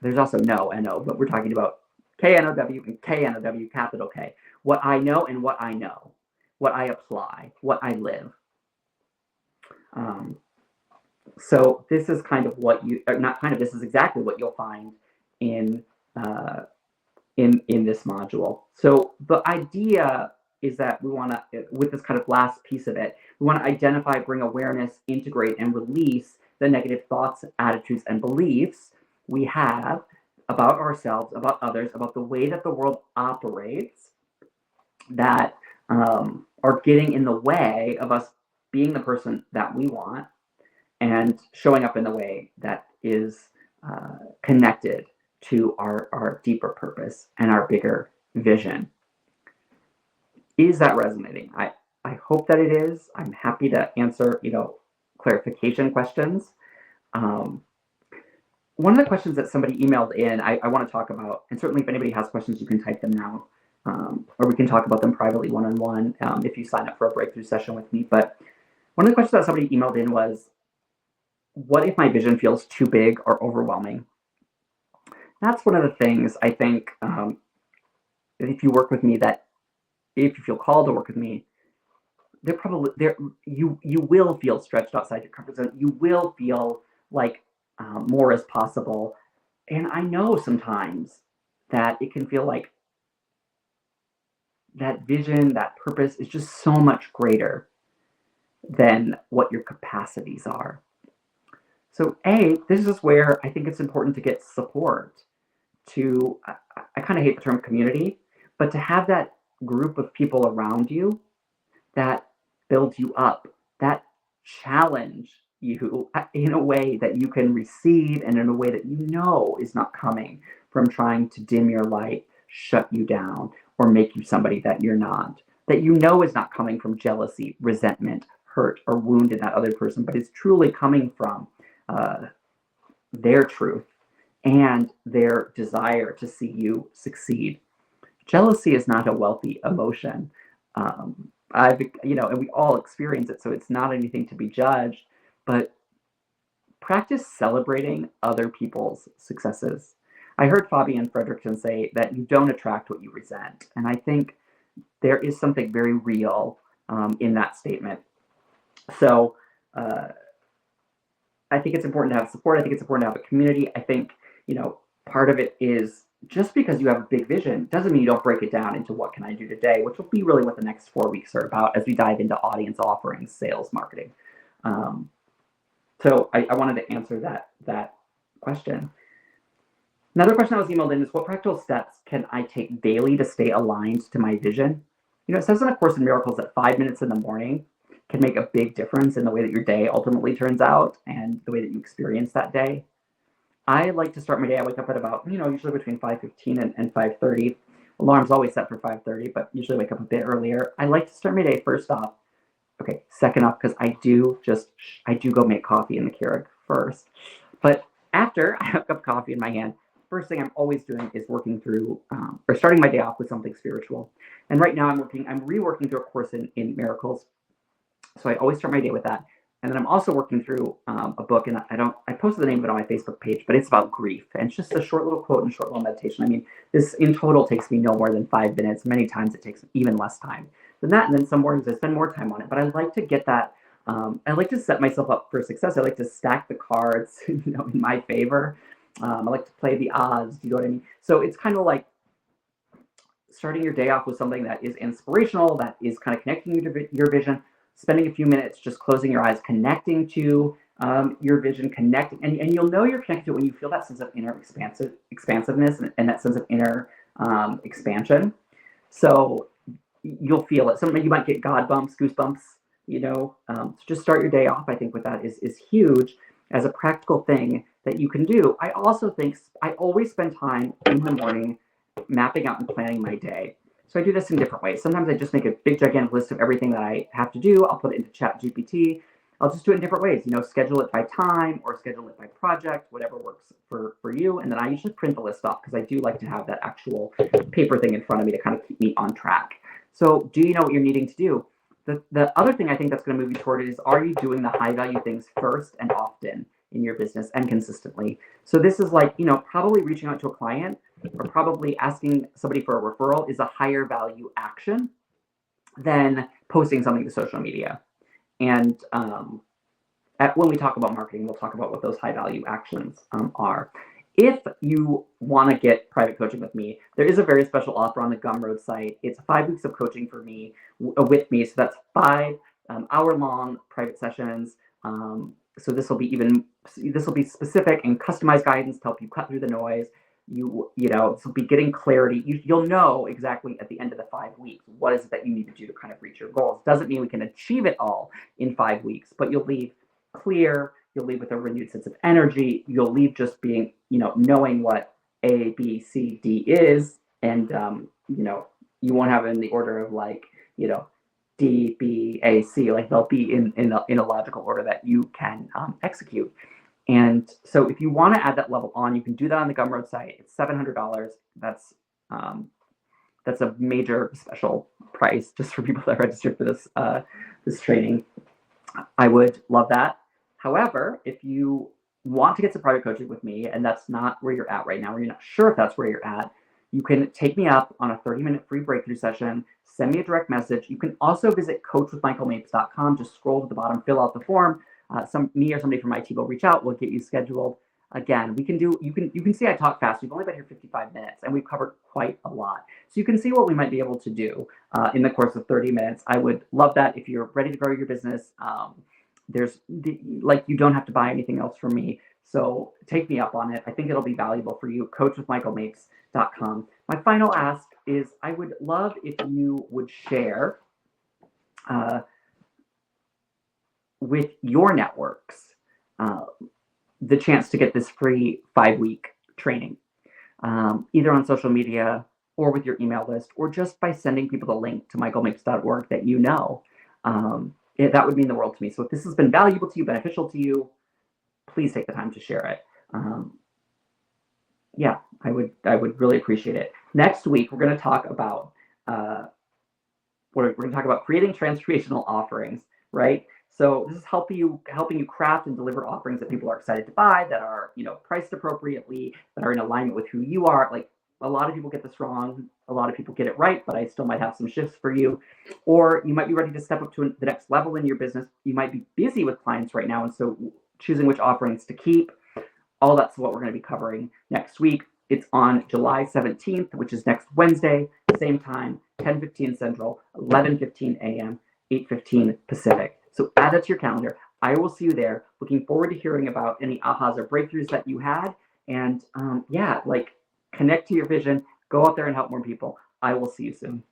there's also no and no, but we're talking about K-N-O-W and K-N-O-W, capital K. What I know and what I know. What I apply, what I live. So this is kind of what this is exactly what you'll find in this module. So the idea is that we want to, with this kind of last piece of it, we want to identify, bring awareness, integrate, and release the negative thoughts, attitudes, and beliefs we have about ourselves, about others, about the way that the world operates, that are getting in the way of us being the person that we want and showing up in the way that is connected to our deeper purpose and our bigger vision. Is that resonating? I hope that it is. I'm happy to answer, clarification questions. One of the questions that somebody emailed in, I want to talk about, and certainly if anybody has questions, you can type them now or we can talk about them privately one-on-one if you sign up for a breakthrough session with me. But one of the questions that somebody emailed in was, what if my vision feels too big or overwhelming? That's one of the things I think, if you work with me, that if you feel called to work with me, you will feel stretched outside your comfort zone. You will feel like more is possible. And I know sometimes that it can feel like that vision, that purpose is just so much greater than what your capacities are. So, this is where I think it's important to get support. I kind of hate the term community, but to have that group of people around you that build you up, that challenge you in a way that you can receive, and in a way that you know is not coming from trying to dim your light, shut you down, or make you somebody that you're not. That you know is not coming from jealousy, resentment, hurt, or wound in that other person, but is truly coming from their truth and their desire to see you succeed. Jealousy is not a wealthy emotion. And we all experience it, so it's not anything to be judged, but practice celebrating other people's successes. I heard Fabian Fredrickson say that you don't attract what you resent, and I think there is something very real in that statement. So I think it's important to have support. I think it's important to have a community. I think, part of it is, just because you have a big vision doesn't mean you don't break it down into what can I do today, which will be really what the next 4 weeks are about as we dive into audience offerings, sales, marketing. So I wanted to answer that question. Another question I was emailed in is, what practical steps can I take daily to stay aligned to my vision? It says in A Course in Miracles that 5 minutes in the morning can make a big difference in the way that your day ultimately turns out and the way that you experience that day. I like to start my day. I wake up at about, usually between 5:15 and 5:30. Alarm's always set for 5:30, but usually wake up a bit earlier. I like to start my day first off. Okay, second off, because I do go make coffee in the Keurig first. But after I have a cup of coffee in my hand, first thing I'm always doing is working through or starting my day off with something spiritual. And right now I'm reworking through A Course in Miracles. So I always start my day with that. And then I'm also working through a book, and I posted the name of it on my Facebook page, but it's about grief. And it's just a short little quote and short little meditation. I mean, this in total takes me no more than 5 minutes. Many times it takes even less time than that. And then some mornings I spend more time on it. But I like to get that, I like to set myself up for success. I like to stack the cards, in my favor. I like to play the odds, you know what I mean? So it's kind of like starting your day off with something that is inspirational, that is kind of connecting you to your vision, spending a few minutes just closing your eyes, connecting to your vision, connecting, and you'll know you're connected when you feel that sense of inner expansiveness and that sense of inner expansion. So you'll feel it. Sometimes you might get God bumps, goosebumps, so just start your day off, I think, with that is huge as a practical thing that you can do. I also think I always spend time in the morning mapping out and planning my day. So I do this in different ways. Sometimes I just make a big gigantic list of everything that I have to do. I'll put it into ChatGPT. I'll just do it in different ways, schedule it by time or schedule it by project, whatever works for you. And then I usually print the list off because I do like to have that actual paper thing in front of me to kind of keep me on track. So do you know what you're needing to do? The other thing I think that's going to move you toward it is, are you doing the high value things first and often in your business and consistently? So this is like, probably reaching out to a client or probably asking somebody for a referral is a higher value action than posting something to social media. And when we talk about marketing, we'll talk about what those high value actions are. If you want to get private coaching with me, there is a very special offer on the Gumroad site. It's 5 weeks of coaching for me with me. So that's 5 hour-long private sessions. So this will be specific and customized guidance to help you cut through the noise. This will be getting clarity. You'll know exactly at the end of the 5 weeks what is it that you need to do to kind of reach your goals. Doesn't mean we can achieve it all in 5 weeks, but you'll leave clear. You'll leave with a renewed sense of energy. You'll leave just being, knowing what A, B, C, D is, and you won't have it in the order of D, B, A, C. Like they'll be in a logical order that you can execute. And so if you want to add that level on, you can do that on the Gumroad site. It's $700. That's that's a major special price just for people that registered for this training. I would love that. However, if you want to get some private coaching with me and that's not where you're at right now, or you're not sure if that's where you're at, you can take me up on a 30-minute free breakthrough session, send me a direct message. You can also visit coachwithmichaelmapes.com, just scroll to the bottom, fill out the form. Me or somebody from my team will reach out, we'll get you scheduled. Again, you can see I talk fast. We've only been here 55 minutes and we've covered quite a lot. So you can see what we might be able to do in the course of 30 minutes. I would love that if you're ready to grow your business. You don't have to buy anything else from me. So take me up on it. I think it'll be valuable for you. Coachwithmichaelmapes.com. My final ask is I would love if you would share with your networks the chance to get this free 5-week training, either on social media or with your email list, or just by sending people the link to michaelmapes.org that you know. That would mean the world to me. So if this has been valuable to you, beneficial to you, please take the time to share it. I would really appreciate it. Next week, we're going to talk about creating transformational offerings, right? So this is helping you craft and deliver offerings that people are excited to buy, that are priced appropriately, that are in alignment with who you are. Like, a lot of people get this wrong. A lot of people get it right, but I still might have some shifts for you. Or you might be ready to step up to the next level in your business. You might be busy with clients right now, and so choosing which offerings to keep. All that's what we're going to be covering next week. It's on July 17th, which is next Wednesday, same time, 10:15 Central, 11:15 a.m., 8:15 Pacific. So add that to your calendar. I will see you there. Looking forward to hearing about any ahas or breakthroughs that you had. And connect to your vision. Go out there and help more people. I will see you soon.